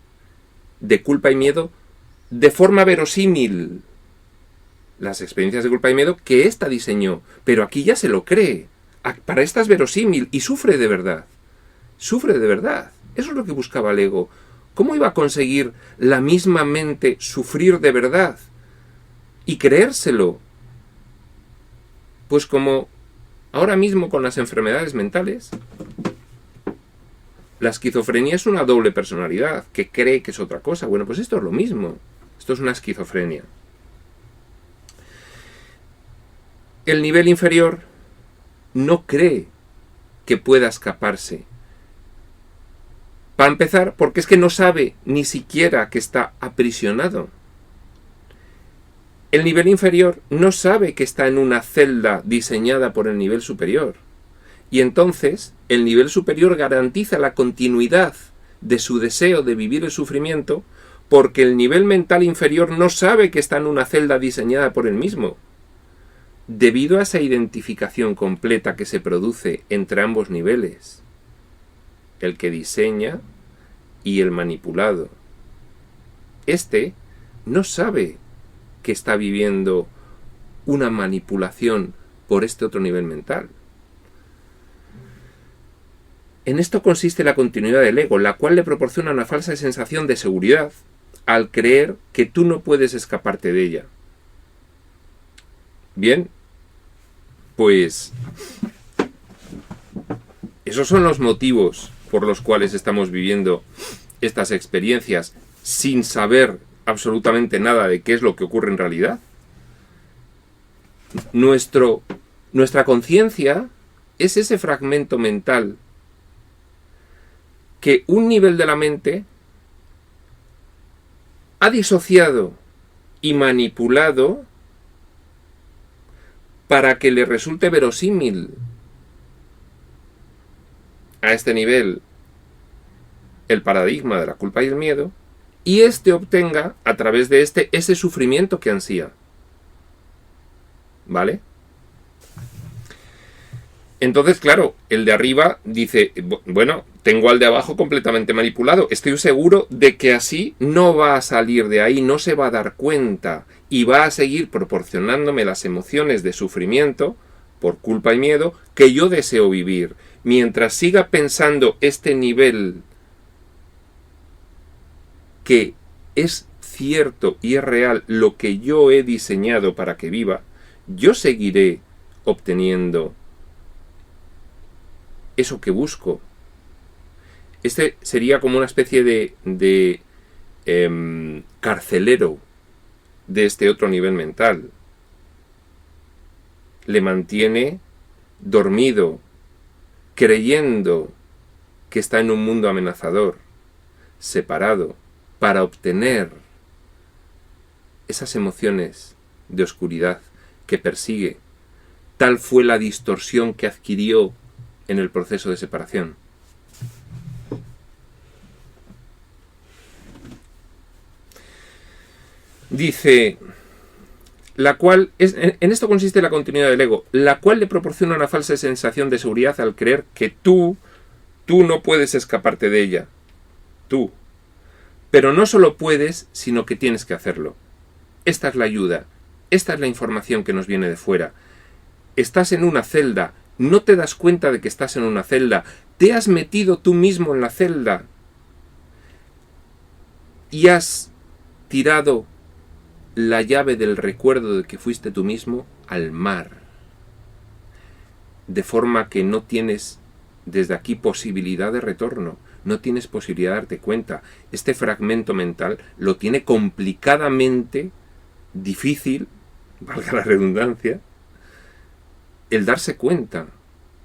de culpa y miedo de forma verosímil. Las experiencias de culpa y miedo que ésta diseñó, pero aquí ya se lo cree. Para esta es verosímil y sufre de verdad. Sufre de verdad. Eso es lo que buscaba el ego. ¿Cómo iba a conseguir la misma mente sufrir de verdad y creérselo? Pues como ahora mismo con las enfermedades mentales, la esquizofrenia es una doble personalidad que cree que es otra cosa. Bueno, pues esto es lo mismo. Esto es una esquizofrenia. El nivel inferior no cree que pueda escaparse. Para empezar, porque es que no sabe ni siquiera que está aprisionado. El nivel inferior no sabe que está en una celda diseñada por el nivel superior. Y entonces, el nivel superior garantiza la continuidad de su deseo de vivir el sufrimiento porque el nivel mental inferior no sabe que está en una celda diseñada por él mismo. Debido a esa identificación completa que se produce entre ambos niveles, el que diseña y el manipulado, este no sabe que está viviendo una manipulación por este otro nivel mental. En esto consiste la continuidad del ego, la cual le proporciona una falsa sensación de seguridad al creer que tú no puedes escaparte de ella. Bien, pues esos son los motivos por los cuales estamos viviendo estas experiencias sin saber absolutamente nada de qué es lo que ocurre en realidad. Nuestra conciencia es ese fragmento mental que un nivel de la mente ha disociado y manipulado para que le resulte verosímil a este nivel el paradigma de la culpa y el miedo, y éste obtenga a través de ese sufrimiento que ansía. ¿Vale? Entonces, claro, el de arriba dice, bueno, tengo al de abajo completamente manipulado. Estoy seguro de que así no va a salir de ahí, no se va a dar cuenta y va a seguir proporcionándome las emociones de sufrimiento por culpa y miedo que yo deseo vivir. Mientras siga pensando este nivel que es cierto y es real lo que yo he diseñado para que viva, yo seguiré obteniendo eso que busco. Este sería como una especie de carcelero de este otro nivel mental. Le mantiene dormido, creyendo que está en un mundo amenazador, separado, para obtener esas emociones de oscuridad que persigue. Tal fue la distorsión que adquirió en el proceso de separación. Dice, la cual en esto consiste la continuidad del ego, la cual le proporciona una falsa sensación de seguridad al creer que tú no puedes escaparte de ella. Tú. Pero no solo puedes, sino que tienes que hacerlo. Esta es la ayuda, esta es la información que nos viene de fuera. Estás en una celda, no te das cuenta de que estás en una celda, te has metido tú mismo en la celda y has tirado la llave del recuerdo de que fuiste tú mismo al mar, de forma que no tienes desde aquí posibilidad de retorno, no tienes posibilidad de darte cuenta. Este fragmento mental lo tiene complicadamente difícil, valga la redundancia, el darse cuenta.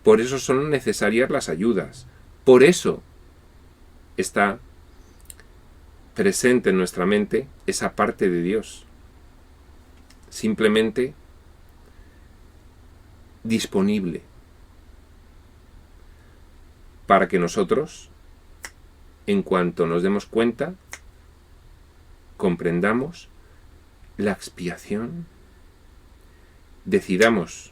Por eso son necesarias las ayudas, por eso está presente en nuestra mente esa parte de Dios, simplemente disponible para que nosotros, en cuanto nos demos cuenta, comprendamos la expiación, decidamos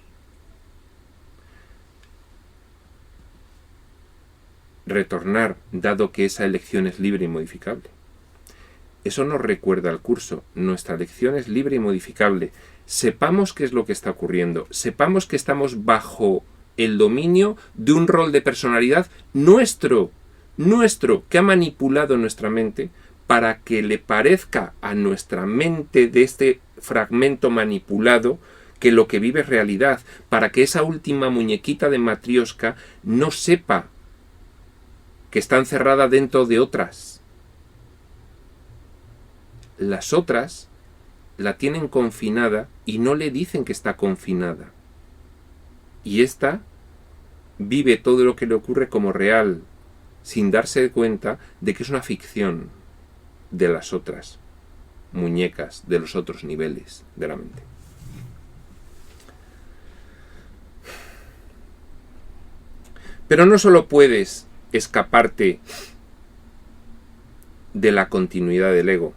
retornar, dado que esa elección es libre y modificable. Eso nos recuerda al curso. Nuestra elección es libre y modificable. Sepamos qué es lo que está ocurriendo. Sepamos que estamos bajo el dominio de un rol de personalidad nuestro, que ha manipulado nuestra mente para que le parezca a nuestra mente de este fragmento manipulado que lo que vive es realidad, para que esa última muñequita de Matrioshka no sepa que está encerrada dentro de otras. Las otras la tienen confinada y no le dicen que está confinada. Y ésta vive todo lo que le ocurre como real, sin darse cuenta de que es una ficción de las otras muñecas, de los otros niveles de la mente. Pero no solo puedes escaparte de la continuidad del ego,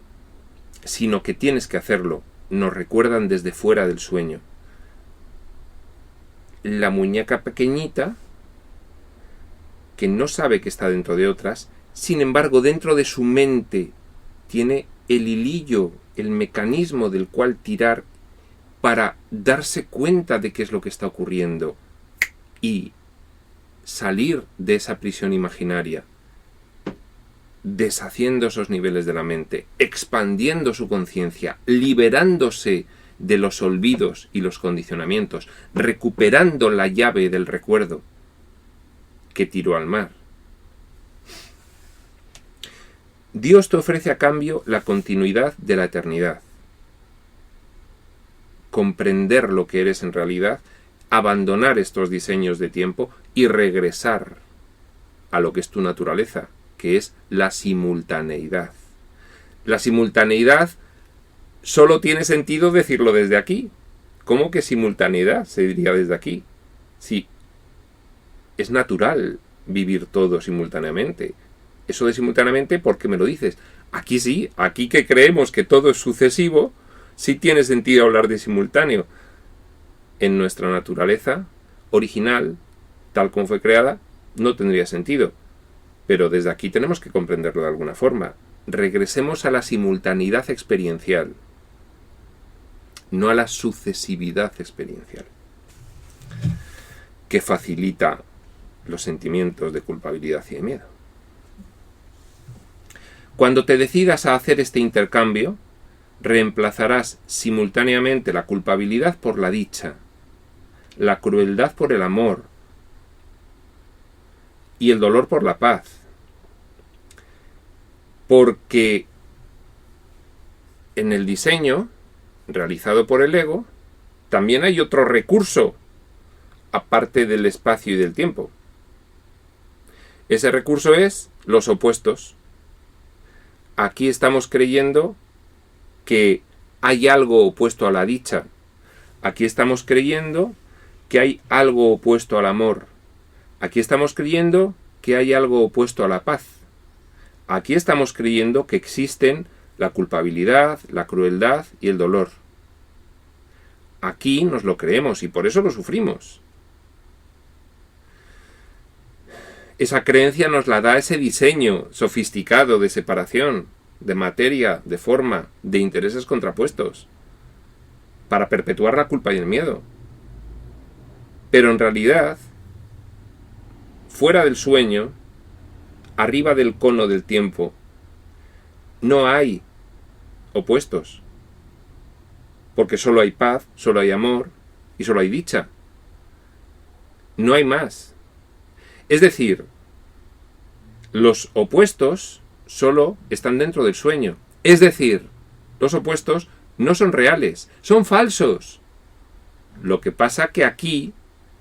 sino que tienes que hacerlo. Nos recuerdan desde fuera del sueño. La muñeca pequeñita, que no sabe que está dentro de otras, sin embargo dentro de su mente tiene el hilillo, el mecanismo del cual tirar para darse cuenta de qué es lo que está ocurriendo y salir de esa prisión imaginaria, deshaciendo esos niveles de la mente, expandiendo su conciencia, liberándose de los olvidos y los condicionamientos, recuperando la llave del recuerdo que tiró al mar. Dios te ofrece a cambio la continuidad de la eternidad. Comprender lo que eres en realidad, abandonar estos diseños de tiempo y regresar a lo que es tu naturaleza, que es la simultaneidad. La simultaneidad solo tiene sentido decirlo desde aquí. ¿Cómo que simultaneidad se diría desde aquí? Sí, es natural vivir todo simultáneamente. Eso de simultáneamente, ¿por qué me lo dices? Aquí sí, aquí que creemos que todo es sucesivo, sí tiene sentido hablar de simultáneo. En nuestra naturaleza original, tal como fue creada, no tendría sentido. Pero desde aquí tenemos que comprenderlo de alguna forma. Regresemos a la simultaneidad experiencial, no a la sucesividad experiencial, que facilita los sentimientos de culpabilidad y de miedo. Cuando te decidas a hacer este intercambio, reemplazarás simultáneamente la culpabilidad por la dicha, la crueldad por el amor y el dolor por la paz. Porque en el diseño realizado por el ego también hay otro recurso aparte del espacio y del tiempo. Ese recurso es los opuestos. Aquí estamos creyendo que hay algo opuesto a la dicha. Aquí estamos creyendo que hay algo opuesto al amor. Aquí estamos creyendo que hay algo opuesto a la paz. Aquí estamos creyendo que existen la culpabilidad, la crueldad y el dolor. Aquí nos lo creemos y por eso lo sufrimos. Esa creencia nos la da ese diseño sofisticado de separación, de materia, de forma, de intereses contrapuestos, para perpetuar la culpa y el miedo. Pero en realidad, fuera del sueño, arriba del cono del tiempo, no hay opuestos. Porque solo hay paz, solo hay amor y solo hay dicha. No hay más. Es decir, los opuestos solo están dentro del sueño. Es decir, los opuestos no son reales, son falsos. Lo que pasa que aquí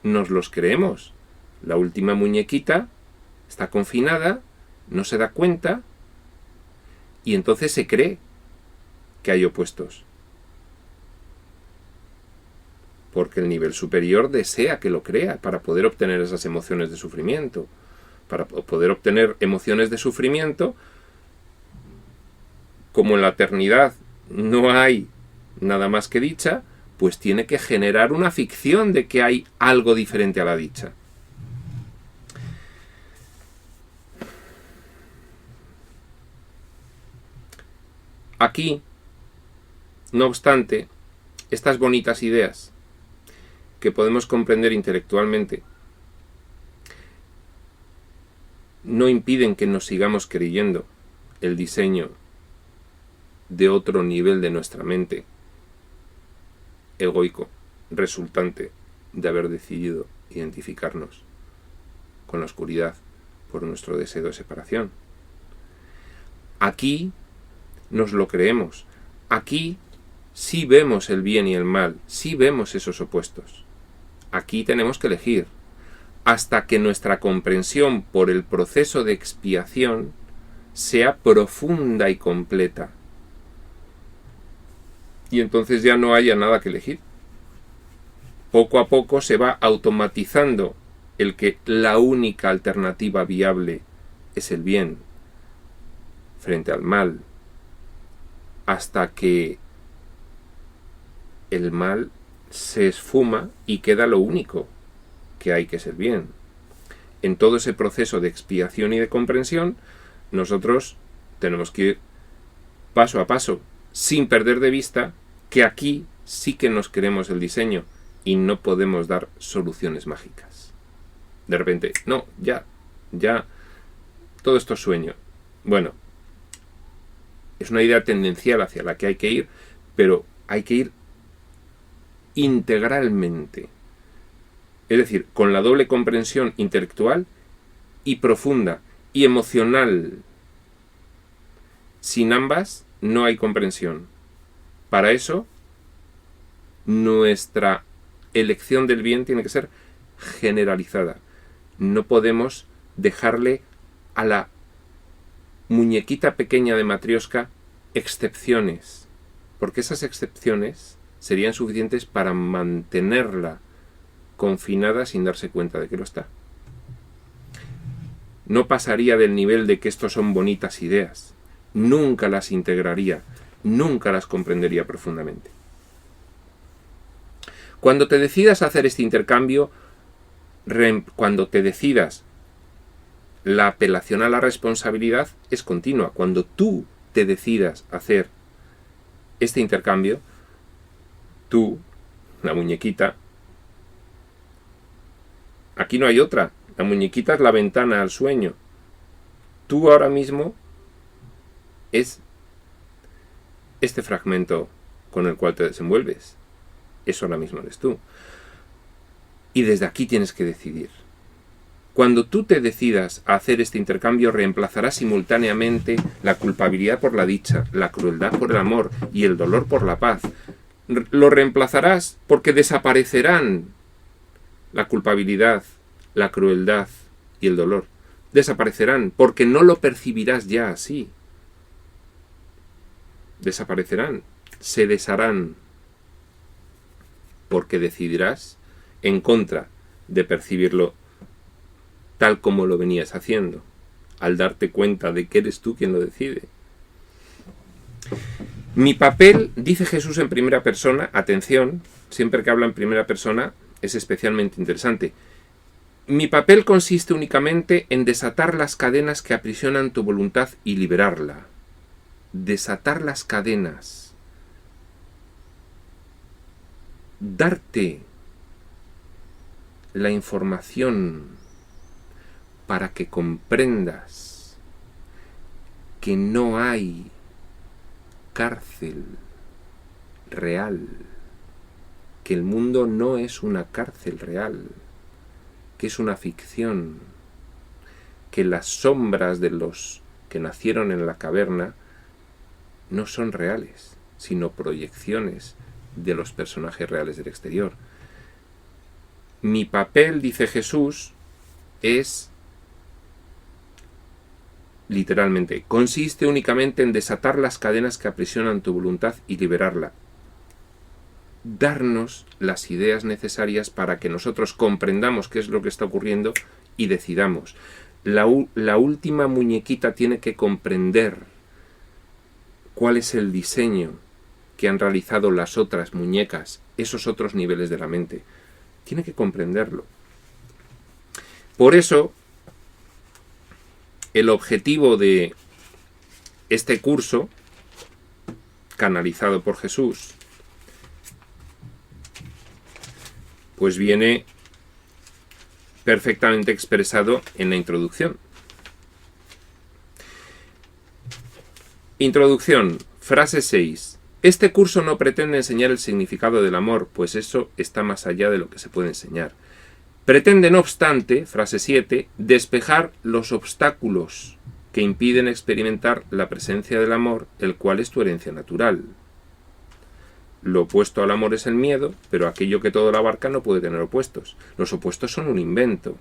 nos los creemos. La última muñequita está confinada, no se da cuenta y entonces se cree que hay opuestos. Porque el nivel superior desea que lo crea para poder obtener esas emociones de sufrimiento. Para poder obtener emociones de sufrimiento, como en la eternidad no hay nada más que dicha, pues tiene que generar una ficción de que hay algo diferente a la dicha. Aquí, no obstante, estas bonitas ideas que podemos comprender intelectualmente no impiden que nos sigamos creyendo el diseño de otro nivel de nuestra mente egoico, resultante de haber decidido identificarnos con la oscuridad por nuestro deseo de separación. Aquí nos lo creemos. Aquí sí vemos el bien y el mal, sí vemos esos opuestos. Aquí tenemos que elegir hasta que nuestra comprensión por el proceso de expiación sea profunda y completa. Y entonces ya no haya nada que elegir. Poco a poco se va automatizando el que la única alternativa viable es el bien frente al mal, hasta que el mal se esfuma y queda lo único que hay, que es el bien. En todo ese proceso de expiación y de comprensión, nosotros tenemos que ir paso a paso, sin perder de vista que aquí sí que nos queremos el diseño y no podemos dar soluciones mágicas. De repente, no, ya, todo esto es sueño. Bueno, es una idea tendencial hacia la que hay que ir, pero hay que ir integralmente. Es decir, con la doble comprensión intelectual y profunda y emocional. Sin ambas no hay comprensión. Para eso, nuestra elección del bien tiene que ser generalizada. No podemos dejarle a la muñequita pequeña de Matrioska excepciones, porque esas excepciones serían suficientes para mantenerla confinada sin darse cuenta de que lo está. No pasaría del nivel de que estos son bonitas ideas. Nunca las integraría, nunca las comprendería profundamente. Cuando te decidas a hacer este intercambio, cuando te decidas la apelación a la responsabilidad es continua. Cuando tú te decidas hacer este intercambio, tú, la muñequita, aquí no hay otra. La muñequita es la ventana al sueño. Tú ahora mismo es este fragmento con el cual te desenvuelves. Eso ahora mismo eres tú. Y desde aquí tienes que decidir. Cuando tú te decidas a hacer este intercambio, reemplazarás simultáneamente la culpabilidad por la dicha, la crueldad por el amor y el dolor por la paz. Lo reemplazarás porque desaparecerán la culpabilidad, la crueldad y el dolor. Desaparecerán porque no lo percibirás ya así. Desaparecerán, se desharán, porque decidirás en contra de percibirlo tal como lo venías haciendo, al darte cuenta de que eres tú quien lo decide. Mi papel, dice Jesús en primera persona, atención, siempre que habla en primera persona es especialmente interesante. Mi papel consiste únicamente en desatar las cadenas que aprisionan tu voluntad y liberarla. Desatar las cadenas. Darte la información para que comprendas que no hay cárcel real, que el mundo no es una cárcel real, que es una ficción, que las sombras de los que nacieron en la caverna no son reales, sino proyecciones de los personajes reales del exterior. Mi papel, dice Jesús, es, literalmente, consiste únicamente en desatar las cadenas que aprisionan tu voluntad y liberarla. Darnos las ideas necesarias para que nosotros comprendamos qué es lo que está ocurriendo y decidamos. La última muñequita tiene que comprender cuál es el diseño que han realizado las otras muñecas, esos otros niveles de la mente. Tiene que comprenderlo. Por eso, el objetivo de este curso, canalizado por Jesús, pues viene perfectamente expresado en la introducción. Introducción, frase 6. Este curso no pretende enseñar el significado del amor, pues eso está más allá de lo que se puede enseñar. Pretende, no obstante, frase 7, despejar los obstáculos que impiden experimentar la presencia del amor, el cual es tu herencia natural. Lo opuesto al amor es el miedo, pero aquello que todo lo abarca no puede tener opuestos. Los opuestos son un invento.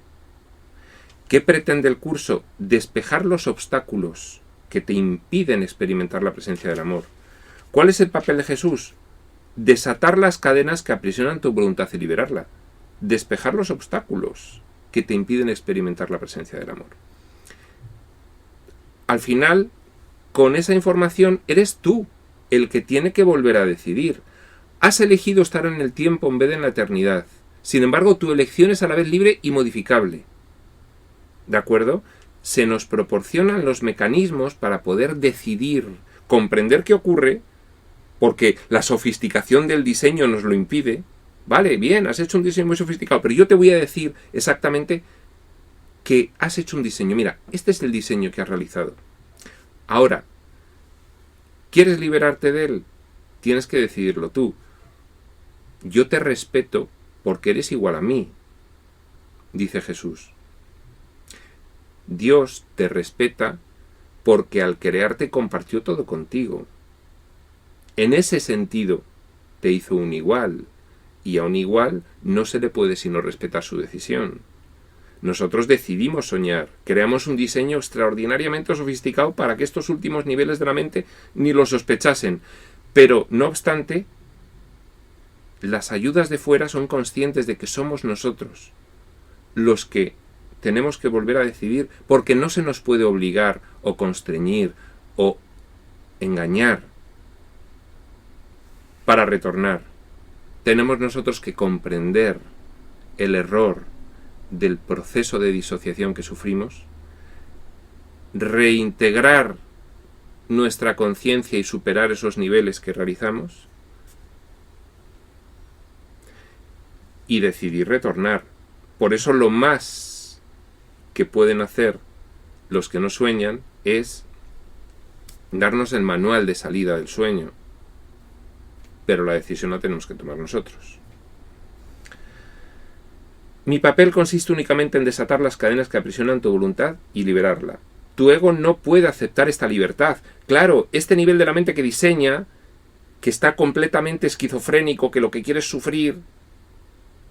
¿Qué pretende el curso? Despejar los obstáculos que te impiden experimentar la presencia del amor. ¿Cuál es el papel de Jesús? Desatar las cadenas que aprisionan tu voluntad y liberarla. Despejar los obstáculos que te impiden experimentar la presencia del amor. Al final, con esa información, eres tú el que tiene que volver a decidir. Has elegido estar en el tiempo en vez de en la eternidad. Sin embargo, tu elección es a la vez libre y modificable. ¿De acuerdo? Se nos proporcionan los mecanismos para poder decidir, comprender qué ocurre, porque la sofisticación del diseño nos lo impide. Vale, bien, has hecho un diseño muy sofisticado, pero yo te voy a decir exactamente que has hecho un diseño. Mira, este es el diseño que has realizado. Ahora, ¿quieres liberarte de él? Tienes que decidirlo tú. Yo te respeto porque eres igual a mí, dice Jesús. Dios te respeta porque al crearte compartió todo contigo. En ese sentido, te hizo un igual, y a un igual no se le puede sino respetar su decisión. Nosotros decidimos soñar, creamos un diseño extraordinariamente sofisticado para que estos últimos niveles de la mente ni lo sospechasen, pero no obstante, las ayudas de fuera son conscientes de que somos nosotros los que tenemos que volver a decidir, porque no se nos puede obligar o constreñir o engañar para retornar. Tenemos nosotros que comprender el error del proceso de disociación que sufrimos, reintegrar nuestra conciencia y superar esos niveles que realizamos y decidir retornar. Por eso lo más que pueden hacer los que no sueñan es darnos el manual de salida del sueño, pero la decisión la tenemos que tomar nosotros. Mi papel consiste únicamente en desatar las cadenas que aprisionan tu voluntad y liberarla. Tu ego no puede aceptar esta libertad. Claro, este nivel de la mente que diseña, que está completamente esquizofrénico, que lo que quiere es sufrir,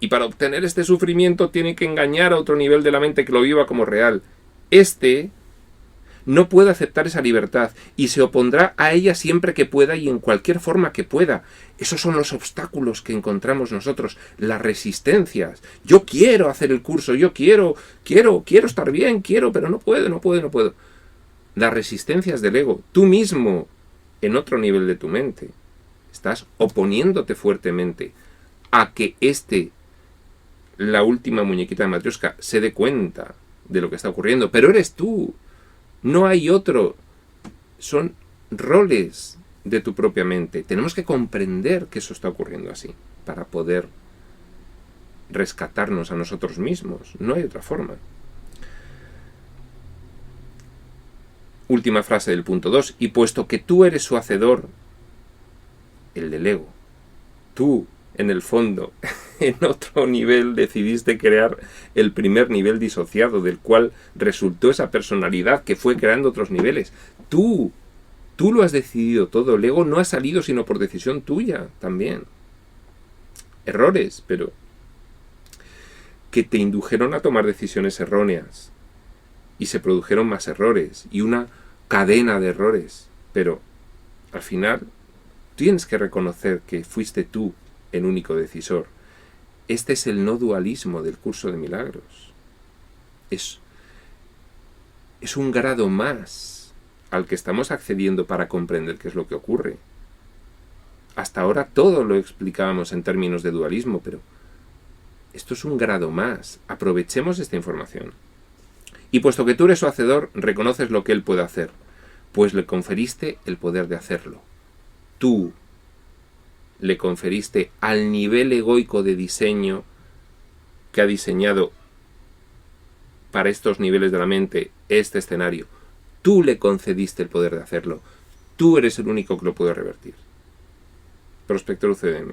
y para obtener este sufrimiento tiene que engañar a otro nivel de la mente que lo viva como real. Este no puede aceptar esa libertad y se opondrá a ella siempre que pueda y en cualquier forma que pueda. Esos son los obstáculos que encontramos nosotros, las resistencias. Yo quiero hacer el curso, yo quiero estar bien, pero no puedo. Las resistencias del ego. Tú mismo, en otro nivel de tu mente, estás oponiéndote fuertemente a que la última muñequita de Matryoshka, se dé cuenta de lo que está ocurriendo. Pero eres tú. No hay otro. Son roles de tu propia mente. Tenemos que comprender que eso está ocurriendo así para poder rescatarnos a nosotros mismos. No hay otra forma. Última frase del punto 2. Y puesto que tú eres su hacedor, el del ego, tú, en el fondo, en otro nivel decidiste crear el primer nivel disociado del cual resultó esa personalidad que fue creando otros niveles. Tú lo has decidido todo. El ego no ha salido sino por decisión tuya también. Errores, pero que te indujeron a tomar decisiones erróneas y se produjeron más errores y una cadena de errores. Pero al final tienes que reconocer que fuiste tú el único decisor. Este es el no dualismo del curso de milagros. Es un grado más al que estamos accediendo para comprender qué es lo que ocurre. Hasta ahora todo lo explicábamos en términos de dualismo, pero esto es un grado más. Aprovechemos esta información. Y puesto que tú eres su hacedor, reconoces lo que él puede hacer, pues le conferiste el poder de hacerlo. Tú le conferiste al nivel egoico de diseño que ha diseñado para estos niveles de la mente este escenario. Tú le concediste el poder de hacerlo. Tú eres el único que lo puede revertir. Prospector UCDM.